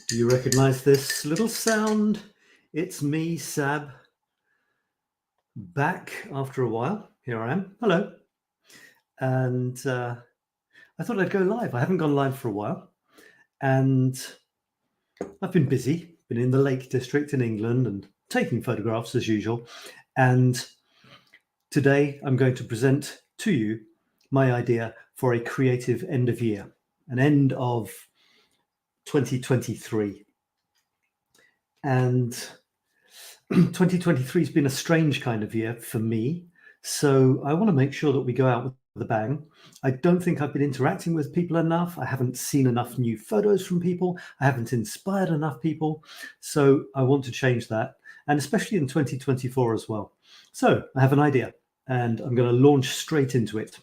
Do you recognize this little sound? It's me, Sab, back after a while. Here I am. Hello. And I thought I'd go live. I haven't gone live for a while. And I've been busy, been in the Lake District in England and taking photographs as usual. And today I'm going to present to you my idea for a creative end of year, an end of 2023. And 2023 has been a strange kind of year for me. So I want to make sure that we go out with a bang. I don't think I've been interacting with people enough. I haven't seen enough new photos from people. I haven't inspired enough people. So I want to change that, and especially in 2024 as well. So I have an idea and I'm going to launch straight into it.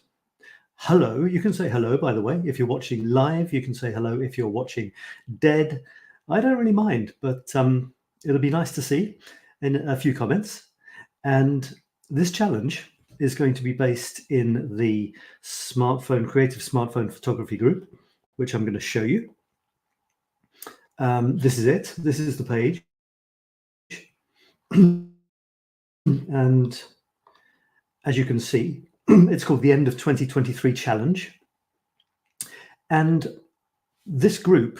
Hello, you can say hello, by the way. If you're watching live, you can say hello. If you're watching dead, I don't really mind, but it'll be nice to see in a few comments. And this challenge is going to be based in the creative smartphone photography group, which I'm going to show you. This is it. This is the page. And as you can see, it's called the End of 2023 Challenge. And this group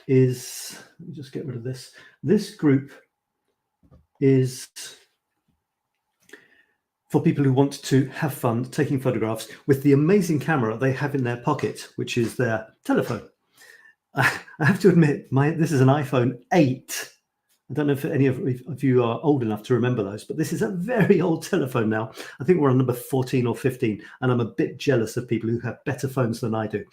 is, let me just get rid of this. This group is for people who want to have fun taking photographs with the amazing camera they have in their pocket, which is their telephone. I have to admit, this is an iPhone 8. I don't know if any of you are old enough to remember those, but this is a very old telephone now. I think we're on number 14 or 15, and I'm a bit jealous of people who have better phones than I do.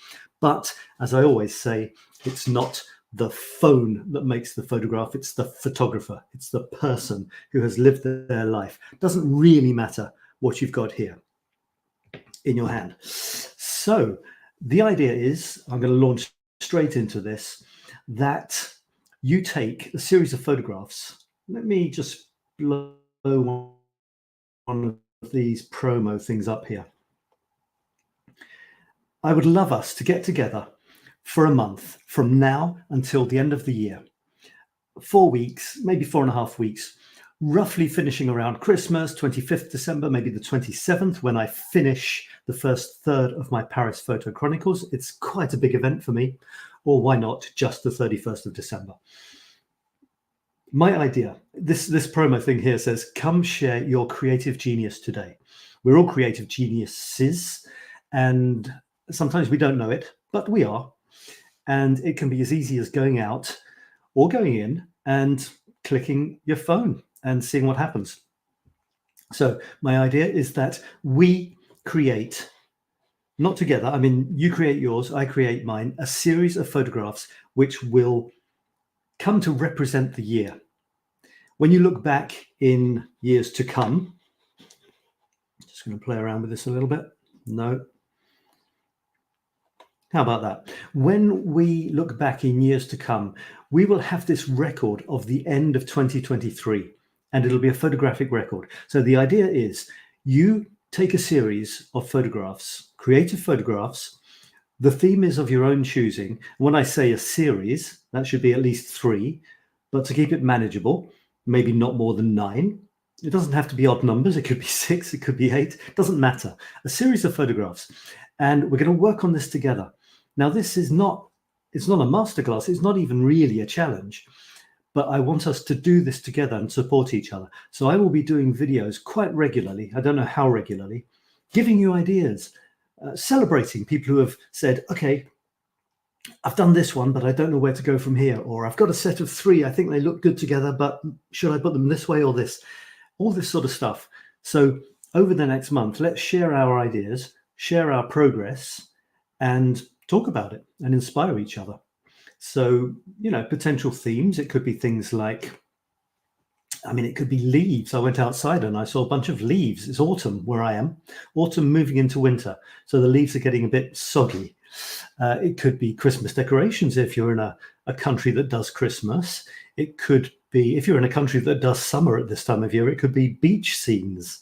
But as I always say, it's not the phone that makes the photograph, it's the photographer, it's the person who has lived their life. It doesn't really matter what you've got here in your hand. So the idea is, I'm going to launch straight into this, that you take a series of photographs. Let me just blow one of these promo things up here. I would love us to get together for a month from now until the end of the year. 4 weeks, maybe 4.5 weeks, roughly finishing around Christmas, 25th December, maybe the 27th, when I finish the first third of my Paris Photo Chronicles. It's quite a big event for me. Or why not just the 31st of December? My idea, this promo thing here says, come share your creative genius today. We're all creative geniuses, and sometimes we don't know it, but we are. And it can be as easy as going out or going in and clicking your phone and seeing what happens. So my idea is that we create, not together, I mean, you create yours, I create mine, a series of photographs which will come to represent the year. When you look back in years to come, just going to play around with this a little bit. No. How about that? When we look back in years to come, we will have this record of the end of 2023, and it'll be a photographic record. So the idea is you take a series of photographs, creative photographs. The theme is of your own choosing. When I say a series, that should be at least 3, but to keep it manageable, maybe not more than 9. It doesn't have to be odd numbers. It could be 6, it could be 8, it doesn't matter. A series of photographs. And we're going to work on this together. Now, this is not, it's not a masterclass. It's not even really a challenge, but I want us to do this together and support each other. So I will be doing videos quite regularly. I don't know how regularly, giving you ideas, celebrating people who have said, okay, I've done this one, but I don't know where to go from here. Or I've got a set of 3. I think they look good together, but should I put them this way or this? All this sort of stuff. So over the next month, let's share our ideas, share our progress, and talk about it and inspire each other. So, you know, potential themes, it could be things like, I mean, it could be leaves. I went outside and I saw a bunch of leaves. It's autumn where I am, autumn moving into winter. So the leaves are getting a bit soggy. It could be Christmas decorations if you're in a country that does Christmas. It could be, if you're in a country that does summer at this time of year, it could be beach scenes.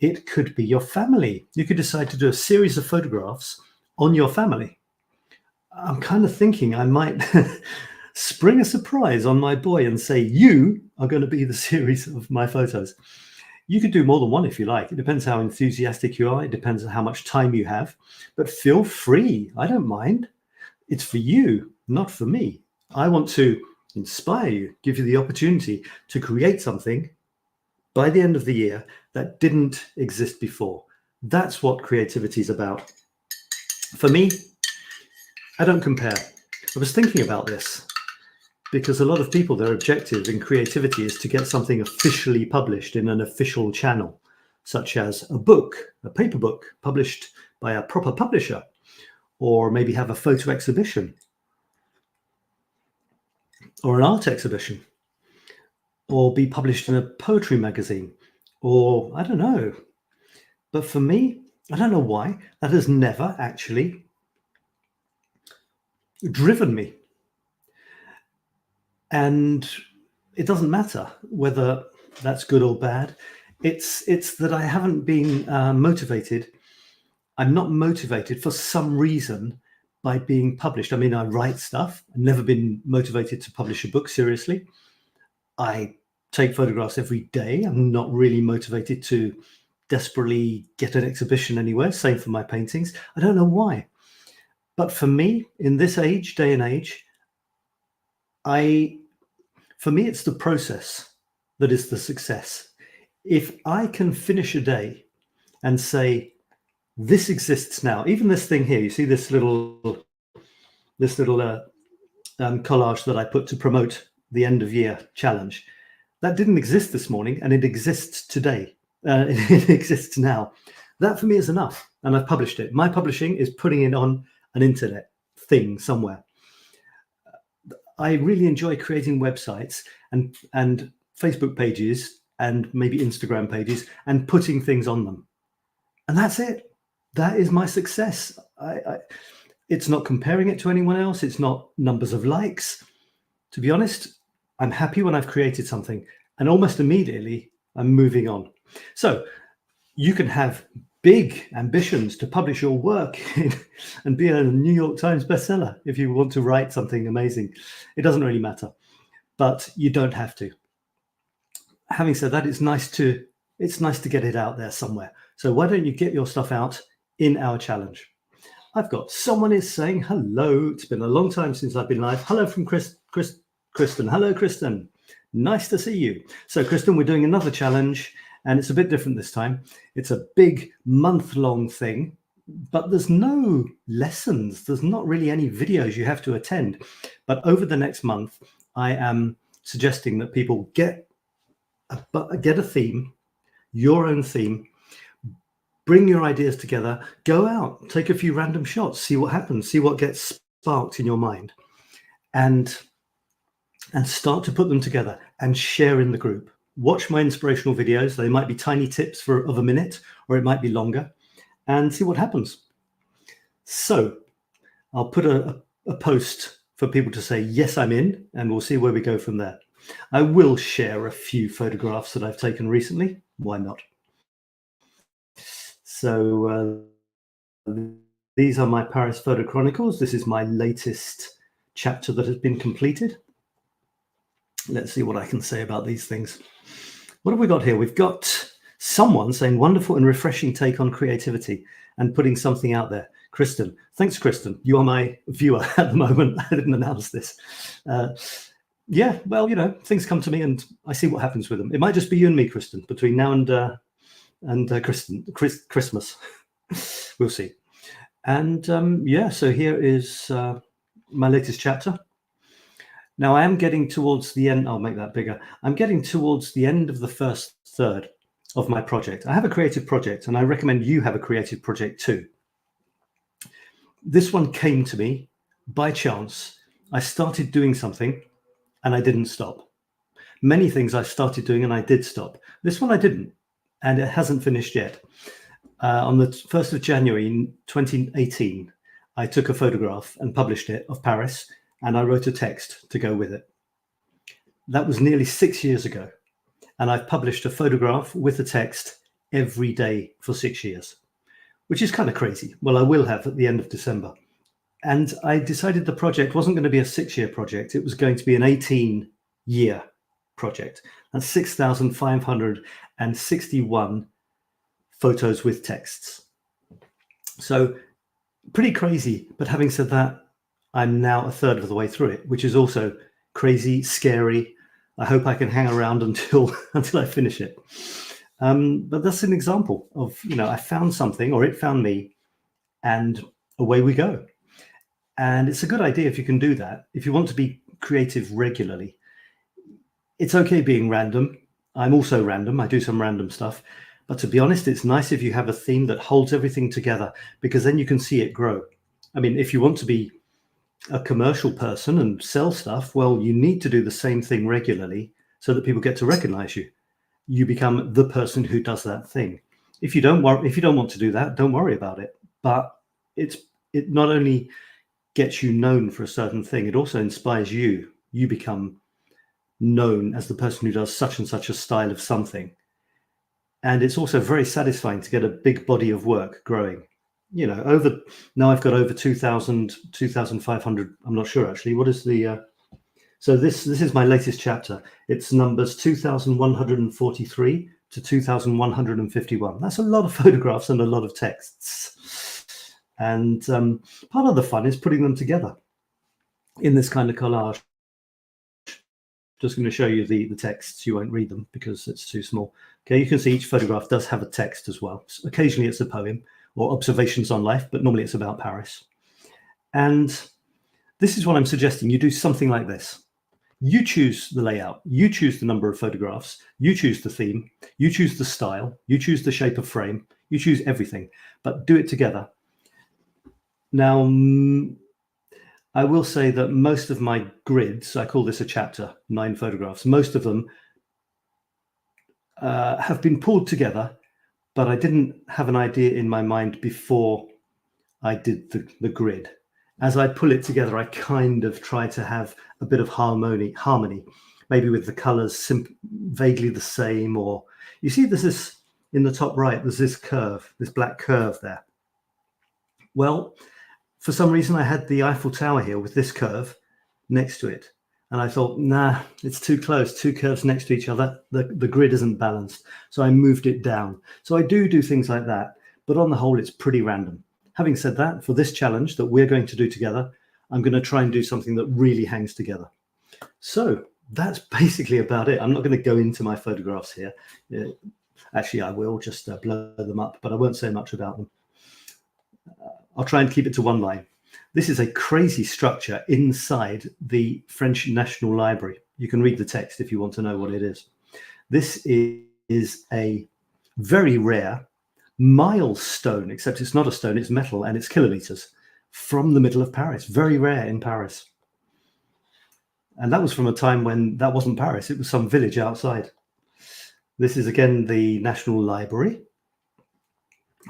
It could be your family. You could decide to do a series of photographs on your family. I'm kind of thinking I might spring a surprise on my boy and say, you are going to be the series of my photos. You could do more than one if you like. It depends how enthusiastic you are. It depends on how much time you have. But feel free. I don't mind. It's for you, not for me. I want to inspire you, give you the opportunity to create something by the end of the year that didn't exist before. That's what creativity is about. For me, I don't compare. I was thinking about this because a lot of people, their objective in creativity is to get something officially published in an official channel, such as a book, a paper book published by a proper publisher, or maybe have a photo exhibition or an art exhibition, or be published in a poetry magazine, or I don't know. But for me, I don't know why, that has never actually driven me. And it doesn't matter whether that's good or bad. It's that I haven't been motivated. I'm not motivated for some reason by being published. I mean, I write stuff. I've never been motivated to publish a book seriously. I take photographs every day. I'm not really motivated to desperately get an exhibition anywhere. Same for my paintings. I don't know why. But for me, in this day and age, for me, it's the process that is the success. If I can finish a day and say, this exists now, even this thing here, you see this little collage that I put to promote the end of year challenge, that didn't exist this morning and it exists today. It exists now. That for me is enough. And I've published it. My publishing is putting it on an internet thing somewhere. I really enjoy creating websites and Facebook pages and maybe Instagram pages and putting things on them. And that's it. That is my success. It's not comparing it to anyone else. It's not numbers of likes. To be honest, I'm happy when I've created something and almost immediately I'm moving on. So you can have big ambitions to publish your work and be a New York Times bestseller if you want to write something amazing. It doesn't really matter, but you don't have to. Having said that, it's nice to get it out there somewhere. So why don't you get your stuff out in our challenge? I've got someone is saying hello. It's been a long time since I've been live. Hello from Kristen. Hello, Kristen. Nice to see you. So Kristen, we're doing another challenge. And it's a bit different this time. It's a big month-long thing, but there's no lessons. There's not really any videos you have to attend. But over the next month, I am suggesting that people get a theme, your own theme, bring your ideas together, go out, take a few random shots, see what happens, see what gets sparked in your mind, and start to put them together and share in the group. Watch my inspirational videos. They might be tiny tips of a minute, or it might be longer, and see what happens. So I'll put a post for people to say, yes, I'm in, and we'll see where we go from there. I will share a few photographs that I've taken recently. Why not? So these are my Paris Photo Chronicles. This is my latest chapter that has been completed. Let's see what I can say about these things. What have we got here? We've got someone saying wonderful and refreshing take on creativity and putting something out there. Kristen, thanks, Kristen. You are my viewer at the moment. I didn't announce this. Yeah, well, you know, things come to me and I see what happens with them. It might just be you and me, Kristen, between now and Christmas. We'll see. And yeah, so here is my latest chapter. Now I am getting towards the end. I'll make that bigger. I'm getting towards the end of the first third of my project. I have a creative project and I recommend you have a creative project too. This one came to me by chance. I started doing something and I didn't stop. Many things I started doing and I did stop. This one I didn't, and it hasn't finished yet. On the 1st of January 2018, I took a photograph and published it of Paris, and I wrote a text to go with it. That was nearly 6 years ago. And I've published a photograph with a text every day for 6 years, which is kind of crazy. Well, I will have at the end of December. And I decided the project wasn't going to be a 6-year project. It was going to be an 18-year project. That's 6,561 photos with texts. So pretty crazy. But having said that, I'm now a third of the way through it, which is also crazy, scary. I hope I can hang around until I finish it. But that's an example of, I found something, or it found me, and away we go. And it's a good idea if you can do that. If you want to be creative regularly, it's okay being random. I'm also random. I do some random stuff. But to be honest, it's nice if you have a theme that holds everything together, because then you can see it grow. I mean, if you want to be a commercial person and sell stuff, well, you need to do the same thing regularly so that people get to recognize you. You become the person who does that thing. If you don't want to do that, don't worry about it. But it not only gets you known for a certain thing, it also inspires you. You become known as the person who does such and such a style of something. And it's also very satisfying to get a big body of work growing. Now I've got over 2,500. I'm not sure actually. What is the? So this is my latest chapter. It's numbers 2,143 to 2,151. That's a lot of photographs and a lot of texts. And part of the fun is putting them together in this kind of collage. Just going to show you the texts. You won't read them because it's too small. Okay, you can see each photograph does have a text as well. Occasionally it's a poem or observations on life, but normally it's about Paris. And this is what I'm suggesting. You do something like this. You choose the layout, you choose the number of photographs, you choose the theme, you choose the style, you choose the shape of frame, you choose everything, but do it together. Now, I will say that most of my grids, I call this a chapter, 9 photographs, most of them have been pulled together, but I didn't have an idea in my mind before I did the grid. As I pull it together, I kind of try to have a bit of harmony, maybe with the colors vaguely the same, or you see there's this, in the top right, there's this curve, this black curve there. Well, for some reason I had the Eiffel Tower here with this curve next to it. And I thought, nah, it's too close, 2 curves next to each other. The grid isn't balanced. So I moved it down. So I do things like that, but on the whole, it's pretty random. Having said that, for this challenge that we're going to do together, I'm going to try and do something that really hangs together. So that's basically about it. I'm not going to go into my photographs here. Actually, I will just blow them up, but I won't say much about them. I'll try and keep it to one line. This is a crazy structure inside the French National Library. You can read the text if you want to know what it is. This is a very rare milestone, except it's not a stone, it's metal, and it's kilometers from the middle of Paris. Very rare in Paris. And that was from a time when that wasn't Paris, it was some village outside. This is again the National Library.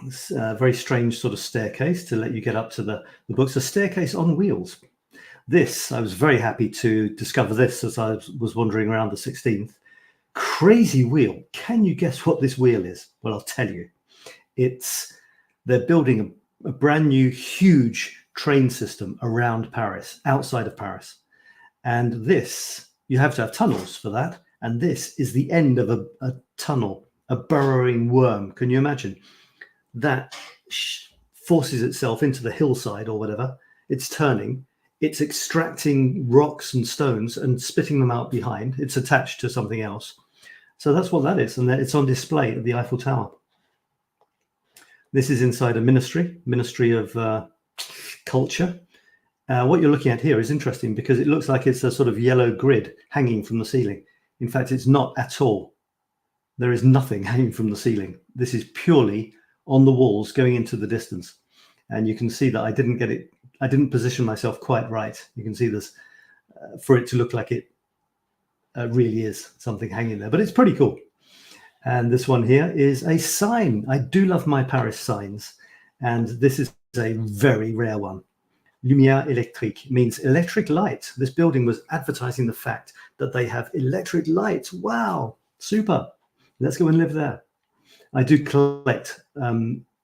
It's a very strange sort of staircase to let you get up to the books, a staircase on wheels. This, I was very happy to discover this as I was wandering around the 16th. Crazy wheel. Can you guess what this wheel is? Well, I'll tell you. They're building a brand new, huge train system around Paris, outside of Paris. And this, you have to have tunnels for that. And this is the end of a tunnel, a burrowing worm. Can you imagine? That forces itself into the hillside or whatever. It's turning. It's extracting rocks and stones and spitting them out behind. It's attached to something else. So that's what that is. And it's on display at the Eiffel Tower. This is inside a Ministry of Culture. What you're looking at here is interesting because it looks like it's a sort of yellow grid hanging from the ceiling. In fact, it's not at all. There is nothing hanging from the ceiling. This is purely on the walls going into the distance. And you can see that I didn't position myself quite right. You can see this for it to look like it really is something hanging there, but it's pretty cool. And this one here is a sign. I do love my Paris signs. And this is a very rare one. Lumière électrique means electric light. This building was advertising the fact that they have electric light. Wow, super. Let's go and live there. I do collect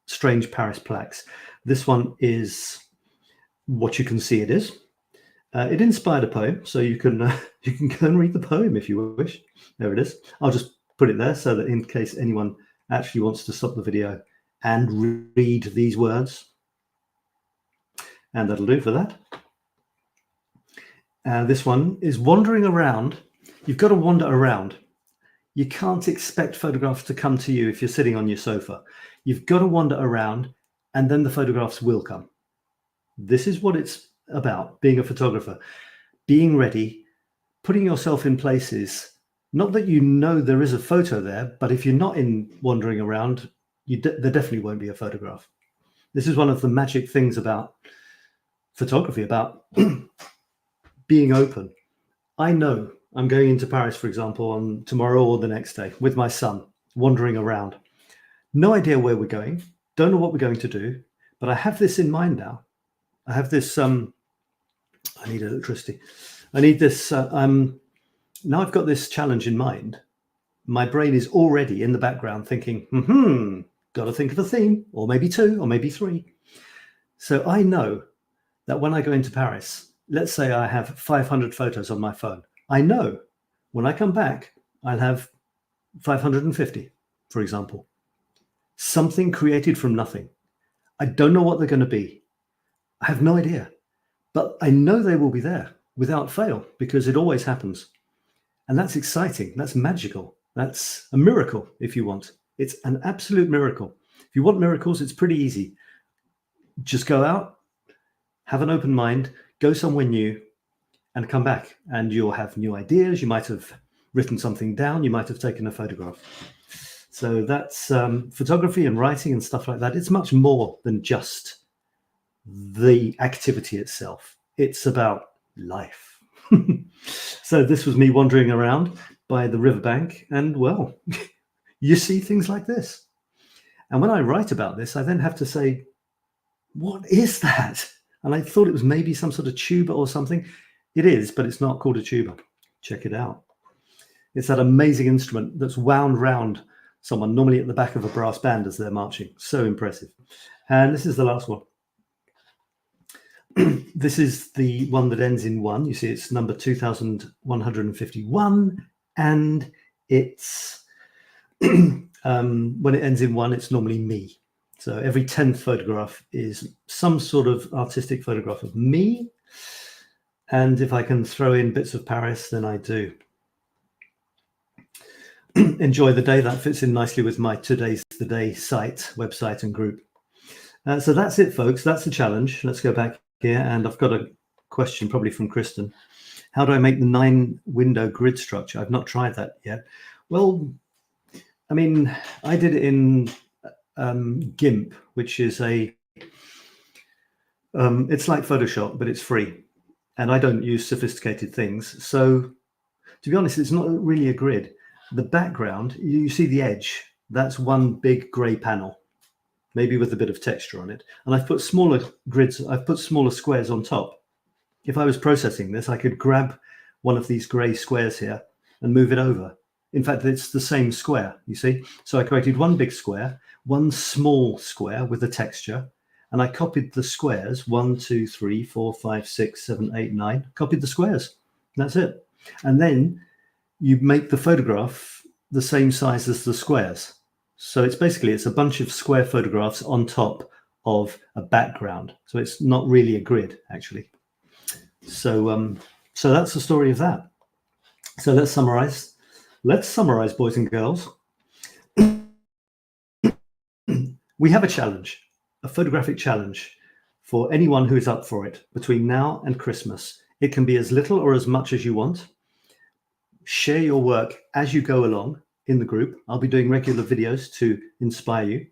strange Paris plaques. This one is what you can see it is. It inspired a poem, so you can go and read the poem if you wish. There it is. I'll just put it there so that in case anyone actually wants to stop the video and read these words. And that'll do for that. This one is wandering around. You've got to wander around. You can't expect photographs to come to you if you're sitting on your sofa. You've got to wander around, and then the photographs will come. This is what it's about, being a photographer. Being ready, putting yourself in places, not that you know there is a photo there, but if you're not in wandering around, there definitely won't be a photograph. This is one of the magic things about photography, about being open. I know I'm going into Paris, for example, on tomorrow or the next day with my son, wandering around. No idea where we're going, don't know what we're going to do, but I have this in mind now. I have this, I need electricity. I need this, now I've got this challenge in mind. My brain is already in the background thinking, got to think of a theme, or maybe 2, or maybe 3. So I know that when I go into Paris, let's say I have 500 photos on my phone. I know when I come back, I'll have 550, for example. Something created from nothing. I don't know what they're going to be. I have no idea, but I know they will be there without fail, because it always happens. And that's exciting. That's magical. That's a miracle, if you want. It's an absolute miracle. If you want miracles, it's pretty easy. Just go out, have an open mind, go somewhere new, and come back, and you'll have new ideas. You might have written something down. You might have taken a photograph. So that's photography and writing and stuff like that. It's much more than just the activity itself. It's about life. So this was me wandering around by the riverbank, and well, you see things like this. And when I write about this, I then have to say, what is that? And I thought it was maybe some sort of tuba or something. It is, but it's not called a tuba. Check it out. It's that amazing instrument that's wound round someone, normally at the back of a brass band as they're marching. So impressive. And this is the last one. This is the one that ends in 1. You see it's number 2151, and it's when it ends in 1, it's normally me. So every 10th photograph is some sort of artistic photograph of me. And if I can throw in bits of Paris, then I do. Enjoy the day. That fits in nicely with my Today's the Day site, website and group. So that's it, folks. That's the challenge. Let's go back here. And I've got a question probably from Kristen. How do I make the 9-window grid structure? I've not tried that yet. Well, I mean, I did it in GIMP, which is it's like Photoshop, but it's free. And I don't use sophisticated things. So to be honest, it's not really a grid. The background, you see the edge, that's one big gray panel, maybe with a bit of texture on it. And I've put smaller grids, I've put smaller squares on top. If I was processing this, I could grab one of these gray squares here and move it over. In fact, it's the same square, you see? So I created one big square, one small square with a texture, and I copied the squares, 1, 2, 3, 4, 5, 6, 7, 8, 9, copied the squares. That's it. And then you make the photograph the same size as the squares. So it's a bunch of square photographs on top of a background. So it's not really a grid, actually. So that's the story of that. So let's summarize. Let's summarize, boys and girls. We have a challenge, a photographic challenge for anyone who is up for it between now and Christmas. It can be as little or as much as you want. Share your work as you go along in the group. I'll be doing regular videos to inspire you.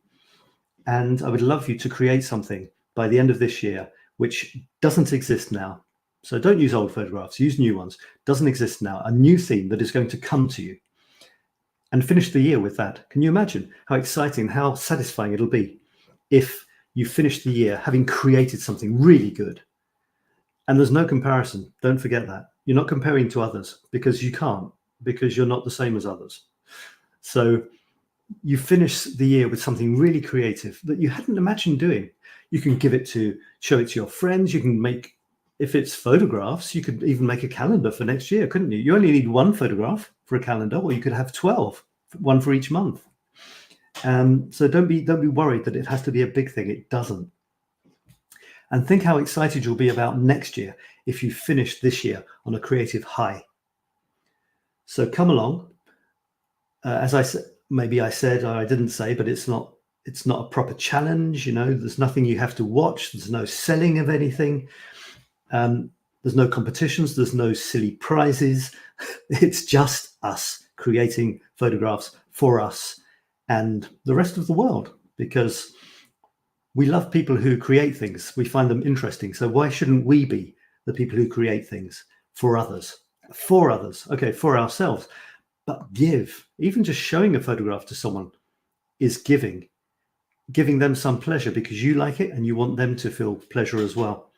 And I would love you to create something by the end of this year, which doesn't exist now. So don't use old photographs, use new ones. Doesn't exist now. A new theme that is going to come to you. And finish the year with that. Can you imagine how exciting, how satisfying it'll be if you finish the year having created something really good? And there's no comparison. Don't forget that. You're not comparing to others because you can't, because you're not the same as others. So you finish the year with something really creative that you hadn't imagined doing. You can show it to your friends. You can make, if it's photographs, you could even make a calendar for next year, couldn't you? You only need one photograph for a calendar, or you could have 12, one for each month. So don't be worried that it has to be a big thing. It doesn't. And think how excited you'll be about next year if you finish this year on a creative high. So come along. As I said, maybe I said or I didn't say, but it's not a proper challenge. You know, there's nothing you have to watch. There's no selling of anything. There's no competitions. There's no silly prizes. It's just us creating photographs for us and the rest of the world, because we love people who create things. We find them interesting. So why shouldn't we be the people who create things for others? For others. Okay, for ourselves. But give. Even just showing a photograph to someone is giving them some pleasure because you like it and you want them to feel pleasure as well.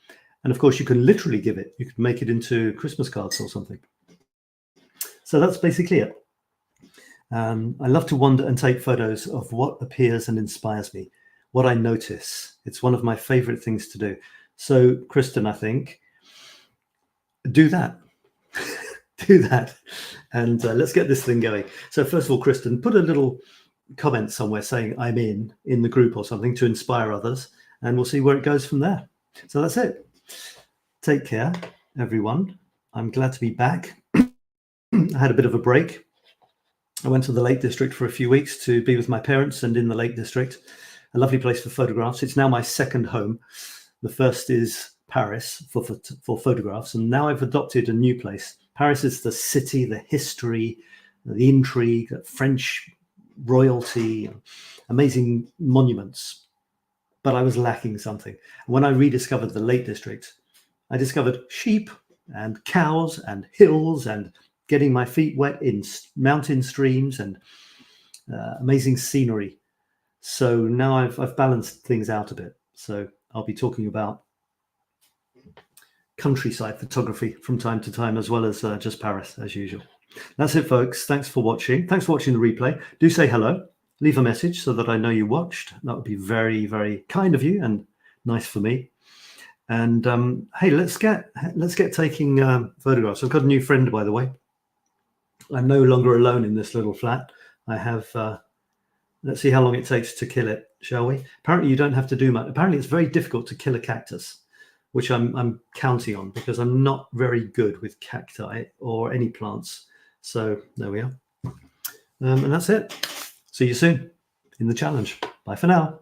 And of course, you can literally give it. You can make it into Christmas cards or something. So that's basically it. I love to wander and take photos of what appears and inspires me, what I notice. It's one of my favorite things to do. So, Kristen, I think, do that. Do that. And let's get this thing going. So first of all, Kristen, put a little comment somewhere saying I'm in the group or something to inspire others, and we'll see where it goes from there. So that's it. Take care, everyone. I'm glad to be back. I had a bit of a break. I went to the Lake District for a few weeks to be with my parents, and in the Lake District, a lovely place for photographs. It's now my second home. The first is Paris for photographs, and now I've adopted a new place. Paris is the city, the history, the intrigue, French royalty, amazing monuments. But I was lacking something. When I rediscovered the Lake District, I discovered sheep and cows and hills and getting my feet wet in mountain streams and amazing scenery. So now I've balanced things out a bit. So I'll be talking about countryside photography from time to time, as well as just Paris as usual. That's it, folks. Thanks for watching. Thanks for watching the replay. Do say hello. Leave a message so that I know you watched. That would be very, very kind of you and nice for me. And hey, let's get taking photographs. I've got a new friend, by the way. I'm no longer alone in this little flat. I have. Let's see how long it takes to kill it, shall we? Apparently, you don't have to do much. Apparently, it's very difficult to kill a cactus, which I'm counting on because I'm not very good with cacti or any plants. So there we are. And that's it. See you soon in the challenge. Bye for now.